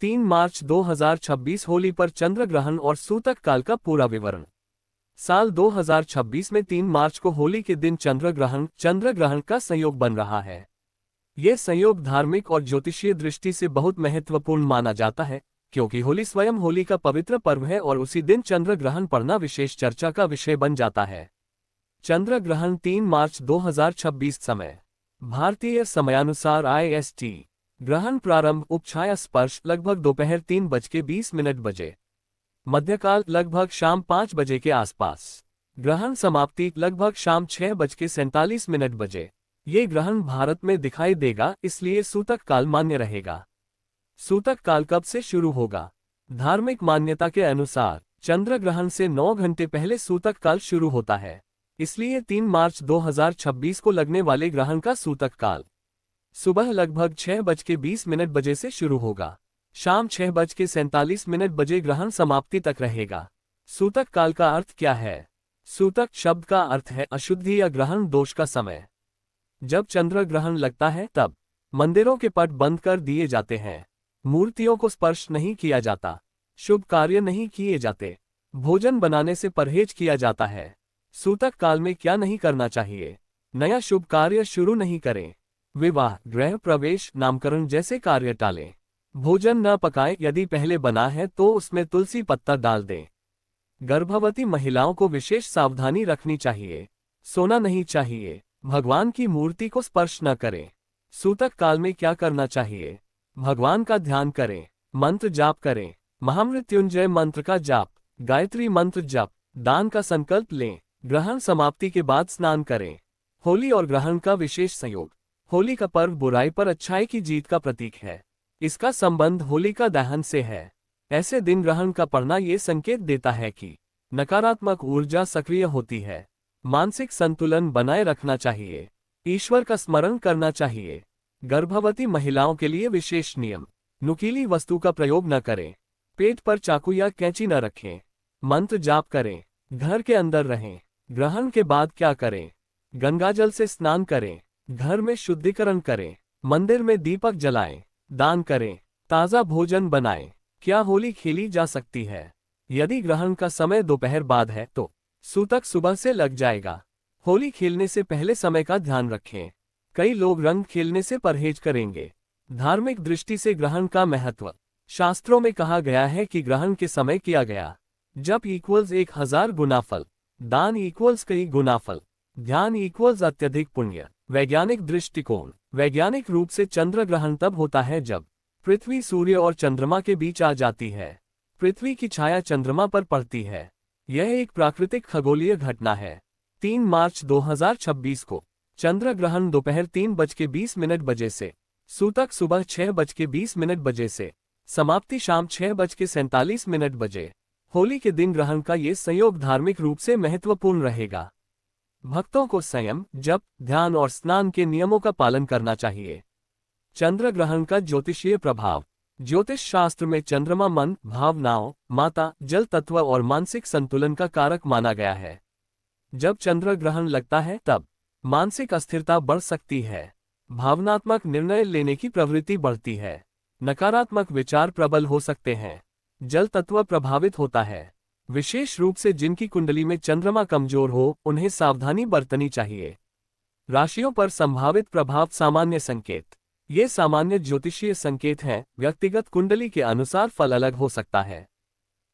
3 मार्च 2026 होली पर चंद्र ग्रहण और सूतक काल का पूरा विवरण। साल 2026 में 3 मार्च को होली के दिन चंद्र ग्रहण का संयोग बन रहा है। यह संयोग धार्मिक और ज्योतिषीय दृष्टि से बहुत महत्वपूर्ण माना जाता है, क्योंकि होली स्वयं होली का पवित्र पर्व है और उसी दिन चंद्र ग्रहण पड़ना विशेष चर्चा का विषय बन जाता है। चंद्र ग्रहण 3 मार्च 2026 समय भारतीय समयानुसार IST। ग्रहण प्रारंभ उपछाया स्पर्श लगभग दोपहर 3:20 बजे। मध्यकाल लगभग शाम 5 बजे के आसपास। ग्रहण समाप्ति लगभग शाम 6:47 बजे। ये ग्रहण भारत में दिखाई देगा, इसलिए सूतक काल मान्य रहेगा। सूतक काल कब से शुरू होगा? धार्मिक मान्यता के अनुसार चंद्र ग्रहण से 9 घंटे पहले सूतक काल शुरू होता है, इसलिए 3 मार्च 2026 को लगने वाले ग्रहण का सूतक काल सुबह लगभग 6:20 बजे से शुरू होगा। शाम 6:47 बजे ग्रहण समाप्ति तक रहेगा। सूतक काल का अर्थ क्या है? सूतक शब्द का अर्थ है अशुद्धि या ग्रहण दोष का समय। जब चंद्र ग्रहण लगता है तब मंदिरों के पट बंद कर दिए जाते हैं, मूर्तियों को स्पर्श नहीं किया जाता, शुभ कार्य नहीं किए जाते, भोजन बनाने से परहेज किया जाता है। सूतक काल में क्या नहीं करना चाहिए? नया शुभ कार्य शुरू नहीं करें, विवाह, गृह प्रवेश, नामकरण जैसे कार्य टालें। भोजन न पकाएं, यदि पहले बना है तो उसमें तुलसी पत्ता डाल दें। गर्भवती महिलाओं को विशेष सावधानी रखनी चाहिए। सोना नहीं चाहिए। भगवान की मूर्ति को स्पर्श न करें। सूतक काल में क्या करना चाहिए? भगवान का ध्यान करें, मंत्र जाप करें, महामृत्युंजय मंत्र का जाप, गायत्री मंत्र जप, दान का संकल्प लें। ग्रहण समाप्ति के बाद स्नान करें। होली और ग्रहण का विशेष संयोग। होली का पर्व बुराई पर अच्छाई की जीत का प्रतीक है। इसका संबंध होलिका दहन से है। ऐसे दिन ग्रहण का पड़ना ये संकेत देता है कि नकारात्मक ऊर्जा सक्रिय होती है। मानसिक संतुलन बनाए रखना चाहिए। ईश्वर का स्मरण करना चाहिए। गर्भवती महिलाओं के लिए विशेष नियम। नुकीली वस्तु का प्रयोग न करें। पेट पर चाकू या कैंची न रखें। मंत्र जाप करें। घर के अंदर रहें। ग्रहण के बाद क्या करें? गंगाजल से स्नान करें। घर में शुद्धिकरण करें। मंदिर में दीपक जलाएं। दान करें। ताज़ा भोजन बनाएं। क्या होली खेली जा सकती है? यदि ग्रहण का समय दोपहर बाद है तो सूतक सुबह से लग जाएगा। होली खेलने से पहले समय का ध्यान रखें। कई लोग रंग खेलने से परहेज करेंगे। धार्मिक दृष्टि से ग्रहण का महत्व। शास्त्रों में कहा गया है कि ग्रहण के समय किया गया जप इक्वल्स 1000 गुना फल, दान इक्वल्स कई गुना फल, ध्यान इक्वल्स अत्यधिक पुण्य। वैज्ञानिक दृष्टिकोण। वैज्ञानिक रूप से चंद्र ग्रहण तब होता है जब पृथ्वी सूर्य और चंद्रमा के बीच आ जाती है। पृथ्वी की छाया चंद्रमा पर पड़ती है। यह एक प्राकृतिक खगोलीय घटना है। 3 मार्च 2026 को चंद्र ग्रहण दोपहर 3:20 बजे से, सूतक सुबह 6:20 बजे से, समाप्ति शाम 6:47 बजे। होली के दिन ग्रहण का ये संयोग धार्मिक रूप से महत्वपूर्ण रहेगा। भक्तों को संयम, जप, ध्यान और स्नान के नियमों का पालन करना चाहिए। चंद्र ग्रहण का ज्योतिषीय प्रभाव। ज्योतिष शास्त्र में चंद्रमा मन, भावनाओं, माता, जल तत्व और मानसिक संतुलन का कारक माना गया है। जब चंद्र ग्रहण लगता है तब मानसिक अस्थिरता बढ़ सकती है। भावनात्मक निर्णय लेने की प्रवृत्ति बढ़ती है। नकारात्मक विचार प्रबल हो सकते हैं। जल तत्व प्रभावित होता है। विशेष रूप से जिनकी कुंडली में चंद्रमा कमजोर हो, उन्हें सावधानी बरतनी चाहिए। राशियों पर संभावित प्रभाव। सामान्य संकेत। ये सामान्य ज्योतिषीय संकेत हैं, व्यक्तिगत कुंडली के अनुसार फल अलग हो सकता है।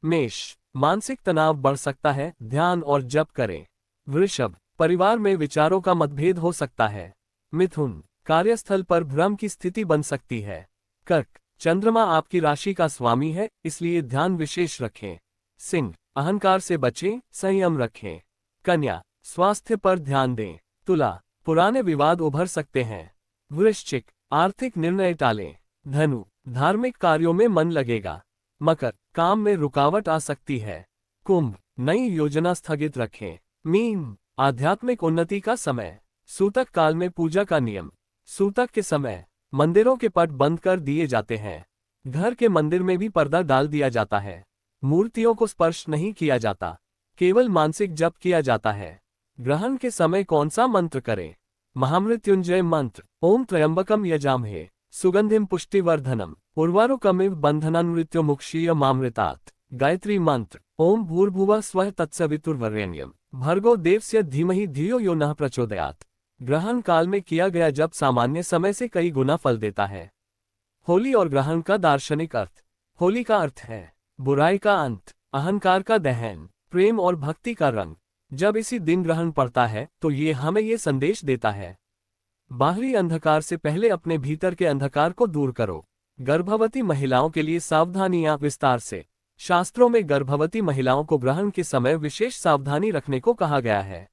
मेष, मानसिक तनाव बढ़ सकता है, ध्यान और जप करें। वृषभ, परिवार में विचारों का मतभेद हो सकता है। मिथुन, कार्यस्थल पर भ्रम की स्थिति बन सकती है। कर्क, चंद्रमा आपकी राशि का स्वामी है, इसलिए ध्यान विशेष रखें। सिंह, अहंकार से बचें, संयम रखें। कन्या, स्वास्थ्य पर ध्यान दें। तुला, पुराने विवाद उभर सकते हैं। वृश्चिक, आर्थिक निर्णय टालें। धनु, धार्मिक कार्यों में मन लगेगा। मकर, काम में रुकावट आ सकती है। कुंभ, नई योजना स्थगित रखें। मीन, आध्यात्मिक उन्नति का समय। सूतक काल में पूजा का नियम। सूतक के समय मंदिरों के पट बंद कर दिए जाते हैं। घर के मंदिर में भी पर्दा डाल दिया जाता है। मूर्तियों को स्पर्श नहीं किया जाता, केवल मानसिक जप किया जाता है। ग्रहण के समय कौन सा मंत्र करें? महामृत्युंजय मंत्र। ओम त्र्यंबकम यजामहे सुगंधिम पुष्टिवर्धनम उर्वारुकमिव बंधनान्मृत्यो मुक्षीय मामृतात्। गायत्री मंत्र। ओम भूर्भुवः स्वः तत्सवितुर्वरेण्यम भर्गो देवस्य धीमहि धियो यो नः प्रचोदयात्। ग्रहण काल में किया गया जप सामान्य समय से कई गुना फल देता है। होली और ग्रहण का दार्शनिक अर्थ। होली का अर्थ है बुराई का अंत, अहंकार का दहन, प्रेम और भक्ति का रंग। जब इसी दिन ग्रहण पड़ता है तो ये हमें ये संदेश देता है, बाहरी अंधकार से पहले अपने भीतर के अंधकार को दूर करो। गर्भवती महिलाओं के लिए सावधानियां। विस्तार से शास्त्रों में गर्भवती महिलाओं को ग्रहण के समय विशेष सावधानी रखने को कहा गया है।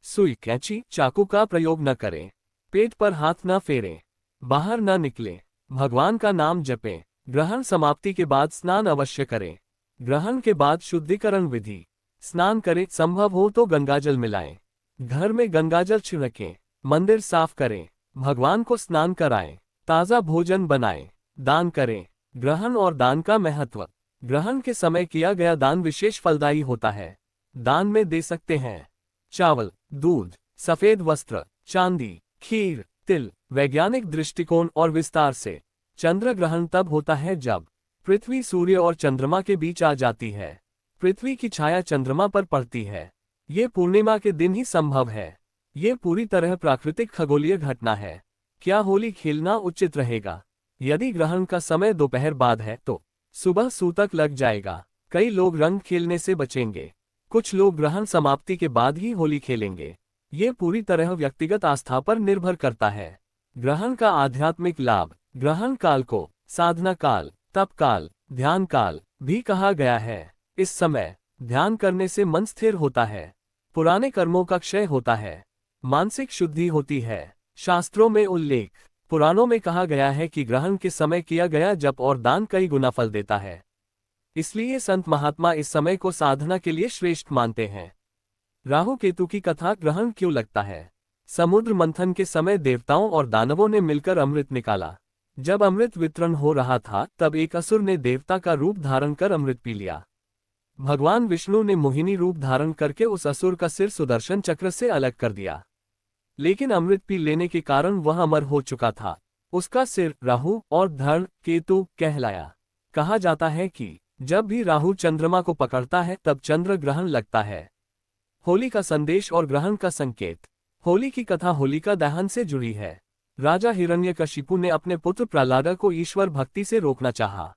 सुई, कैंची, चाकू का प्रयोग न करें। पेट पर हाथ न फेरें। बाहर न निकलें। भगवान का नाम जपें। ग्रहण समाप्ति के बाद स्नान अवश्य करें। ग्रहण के बाद शुद्धिकरण विधि। स्नान करें, संभव हो तो गंगाजल मिलाएं। घर में गंगाजल छिड़कें। मंदिर साफ करें। भगवान को स्नान कराएं। ताज़ा भोजन बनाएं। दान करें। ग्रहण और दान का महत्व। ग्रहण के समय किया गया दान विशेष फलदायी होता है। दान में दे सकते हैं चावल, दूध, सफेद वस्त्र, चांदी, खीर, तिल। वैज्ञानिक दृष्टिकोण और विस्तार से चंद्र ग्रहण तब होता है जब पृथ्वी सूर्य और चंद्रमा के बीच आ जाती है। पृथ्वी की छाया चंद्रमा पर पड़ती है। ये पूर्णिमा के दिन ही संभव है। ये पूरी तरह प्राकृतिक खगोलीय घटना है। क्या होली खेलना उचित रहेगा? यदि ग्रहण का समय दोपहर बाद है तो सुबह सूतक लग जाएगा। कई लोग रंग खेलने से बचेंगे। कुछ लोग ग्रहण समाप्ति के बाद ही होली खेलेंगे। ये पूरी तरह व्यक्तिगत आस्था पर निर्भर करता है। ग्रहण का आध्यात्मिक लाभ। ग्रहण काल को साधना काल, तप काल, ध्यान काल भी कहा गया है। इस समय ध्यान करने से मन स्थिर होता है, पुराने कर्मों का क्षय होता है, मानसिक शुद्धि होती है। शास्त्रों में उल्लेख। पुराणों में कहा गया है कि ग्रहण के समय किया गया जप और दान कई गुना फल देता है। इसलिए संत महात्मा इस समय को साधना के लिए श्रेष्ठ मानते हैं। राहु केतु की कथा। ग्रहण क्यों लगता है? समुद्र मंथन के समय देवताओं और दानवों ने मिलकर अमृत निकाला। जब अमृत वितरण हो रहा था तब एक असुर ने देवता का रूप धारण कर अमृत पी लिया। भगवान विष्णु ने मोहिनी रूप धारण करके उस असुर का सिर सुदर्शन चक्र से अलग कर दिया, लेकिन अमृत पी लेने के कारण वह अमर हो चुका था। उसका सिर राहु और धड़ केतु कहलाया। कहा जाता है कि जब भी राहु चंद्रमा को पकड़ता है तब चंद्र ग्रहण लगता है। होली का संदेश और ग्रहण का संकेत। होली की कथा होलिका दहन से जुड़ी है। राजा हिरण्यकशिपु ने अपने पुत्र प्रहलाद को ईश्वर भक्ति से रोकना चाहा,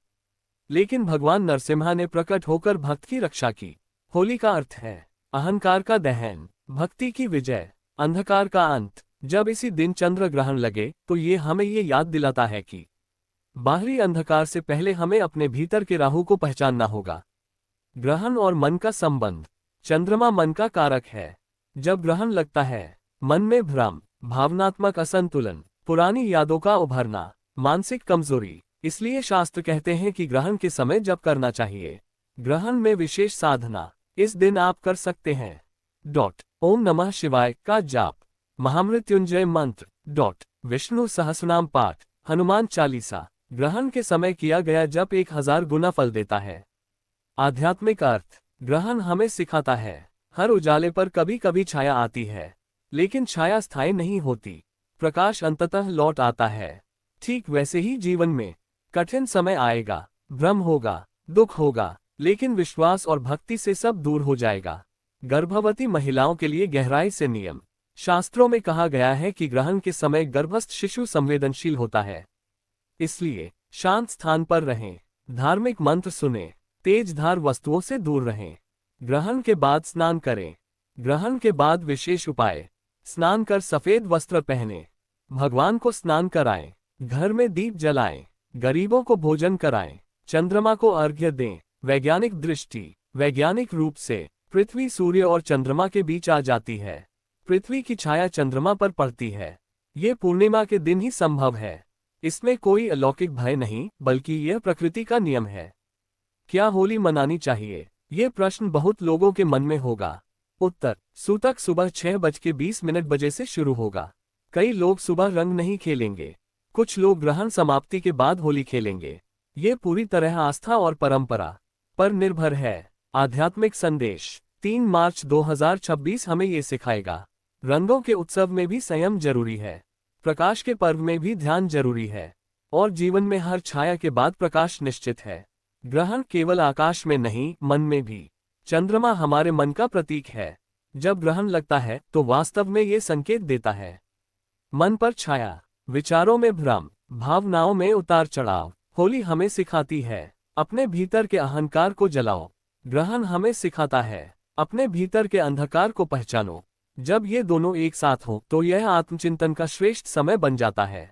लेकिन भगवान नरसिम्हा ने प्रकट होकर भक्त की रक्षा की। होली का अर्थ है अहंकार का दहन, भक्ति की विजय, अंधकार का अंत। जब इसी दिन चंद्र ग्रहण लगे तो ये हमें ये याद दिलाता है कि बाहरी अंधकार से पहले हमें अपने भीतर के राहु को पहचानना होगा। ग्रहण और मन का संबंध। चंद्रमा मन का कारक है। जब ग्रहण लगता है मन में भ्रम, भावनात्मक असंतुलन, पुरानी यादों का उभरना, मानसिक कमजोरी। इसलिए शास्त्र कहते हैं कि ग्रहण के समय जप करना चाहिए। ग्रहण में विशेष साधना। इस दिन आप कर सकते हैं ओम नमः शिवाय का जाप, महामृत्युंजय मंत्र, विष्णु सहस्रनाम पाठ, हनुमान चालीसा। ग्रहण के समय किया गया जप 1000 गुना फल देता है। आध्यात्मिक अर्थ। ग्रहण हमें सिखाता है हर उजाले पर कभी कभी छाया आती है, लेकिन छाया स्थायी नहीं होती। प्रकाश अंततः लौट आता है। ठीक वैसे ही जीवन में कठिन समय आएगा, भ्रम होगा, दुख होगा, लेकिन विश्वास और भक्ति से सब दूर हो जाएगा। गर्भवती महिलाओं के लिए गहराई से नियम। शास्त्रों में कहा गया है कि ग्रहण के समय गर्भस्थ शिशु संवेदनशील होता है, इसलिए शांत स्थान पर रहें, धार्मिक मंत्र सुनें, तेज धार वस्तुओं से दूर रहें। ग्रहण के बाद स्नान करें। ग्रहण के बाद विशेष उपाय। स्नान कर सफेद वस्त्र पहने, भगवान को स्नान कराएं, घर में दीप जलाएं, गरीबों को भोजन कराएं, चंद्रमा को अर्घ्य दें। वैज्ञानिक दृष्टि। वैज्ञानिक रूप से पृथ्वी सूर्य और चंद्रमा के बीच आ जाती है। पृथ्वी की छाया चंद्रमा पर पड़ती है। ये पूर्णिमा के दिन ही संभव है। इसमें कोई अलौकिक भय नहीं, बल्कि यह प्रकृति का नियम है। क्या होली मनानी चाहिए? ये प्रश्न बहुत लोगों के मन में होगा। उत्तर। सूतक सुबह 6:20 से शुरू होगा। कई लोग सुबह रंग नहीं खेलेंगे। कुछ लोग ग्रहण समाप्ति के बाद होली खेलेंगे। ये पूरी तरह आस्था और परंपरा पर निर्भर है। आध्यात्मिक संदेश। 3 मार्च 2026 हमें ये सिखाएगा, रंगों के उत्सव में भी संयम जरूरी है, प्रकाश के पर्व में भी ध्यान जरूरी है। और जीवन में हर छाया के बाद प्रकाश निश्चित है। ग्रहण केवल आकाश में नहीं, मन में भी। चंद्रमा हमारे मन का प्रतीक है। जब ग्रहण लगता है तो वास्तव में ये संकेत देता है मन पर छाया, विचारों में भ्रम, भावनाओं में उतार चढ़ाव। होली हमें सिखाती है अपने भीतर के अहंकार को जलाओ। ग्रहण हमें सिखाता है अपने भीतर के अंधकार को पहचानो। जब ये दोनों एक साथ हों तो यह आत्मचिंतन का श्रेष्ठ समय बन जाता है।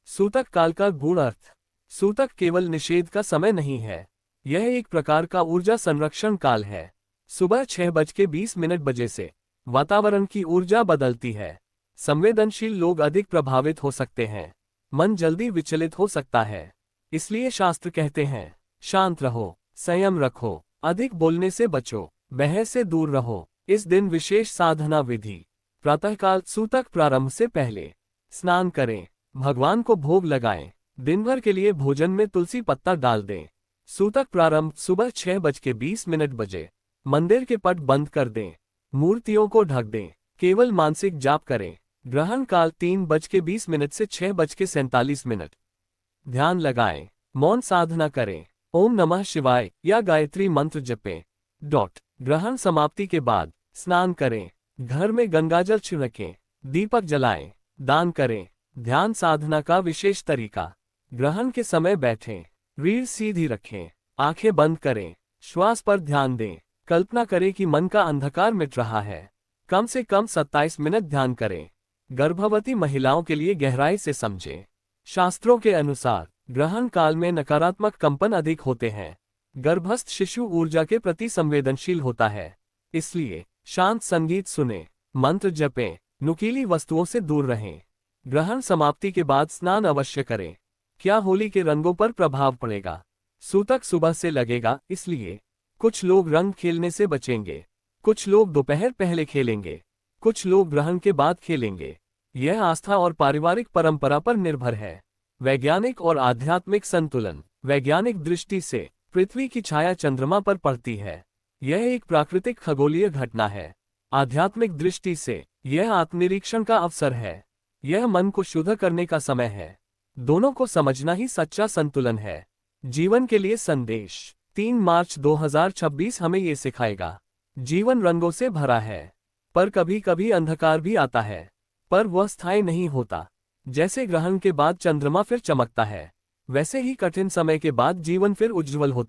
सूतक काल का गूढ़ अर्थ। सूतक केवल निषेध का समय नहीं है, यह एक प्रकार का ऊर्जा संरक्षण काल है। सुबह 6:20 से वातावरण की ऊर्जा बदलती है। संवेदनशील लोग अधिक प्रभावित हो सकते हैं, मन जल्दी विचलित हो सकता है। इसलिए शास्त्र कहते हैं, शांत रहो, संयम रखो, अधिक बोलने से बचो, बहस से दूर रहो। इस दिन विशेष साधना विधि। प्रातःकाल सूतक प्रारंभ से पहले स्नान करें, भगवान को भोग लगाएं, दिन भर के लिए भोजन में तुलसी पत्ता डाल दें। सूतक प्रारंभ सुबह 6:20 मंदिर के पट बंद कर दें, मूर्तियों को ढक दें, केवल मानसिक जाप करें। ग्रहण काल 3:20 से 6:47। ध्यान लगाएं, मौन साधना करें, ओम नमः शिवाय या गायत्री मंत्र जपें। ग्रहण समाप्ति के बाद स्नान करें, घर में गंगाजल छिड़कें, दीपक जलाएं, दान करें। ध्यान साधना का विशेष तरीका। ग्रहण के समय बैठें, रीढ़ सीधी रखें, आंखें बंद करें, श्वास पर ध्यान दें। कल्पना करें कि मन का अंधकार मिट रहा है। कम से कम 27 मिनट ध्यान करें। गर्भवती महिलाओं के लिए गहराई से समझें। शास्त्रों के अनुसार ग्रहण काल में नकारात्मक कंपन अधिक होते हैं। गर्भस्थ शिशु ऊर्जा के प्रति संवेदनशील होता है। इसलिए शांत संगीत सुनें, मंत्र जपें, नुकीली वस्तुओं से दूर रहें। ग्रहण समाप्ति के बाद स्नान अवश्य करें। क्या होली के रंगों पर प्रभाव पड़ेगा? सूतक सुबह से लगेगा, इसलिए कुछ लोग रंग खेलने से बचेंगे, कुछ लोग दोपहर पहले खेलेंगे, कुछ लोग ग्रहण के बाद खेलेंगे। यह आस्था और पारिवारिक परंपरा पर निर्भर है। वैज्ञानिक और आध्यात्मिक संतुलन। वैज्ञानिक दृष्टि से पृथ्वी की छाया चंद्रमा पर पड़ती है, यह एक प्राकृतिक खगोलीय घटना है। आध्यात्मिक दृष्टि से यह आत्मनिरीक्षण का अवसर है, यह मन को शुद्ध करने का समय है। दोनों को समझना ही सच्चा संतुलन है। जीवन के लिए संदेश। 3 मार्च 2026 हमें ये सिखाएगा, जीवन रंगों से भरा है, पर कभी कभी अंधकार भी आता है, पर वह स्थायी नहीं होता। जैसे ग्रहण के बाद चंद्रमा फिर चमकता है, वैसे ही कठिन समय के बाद जीवन फिर उज्ज्वल होता है।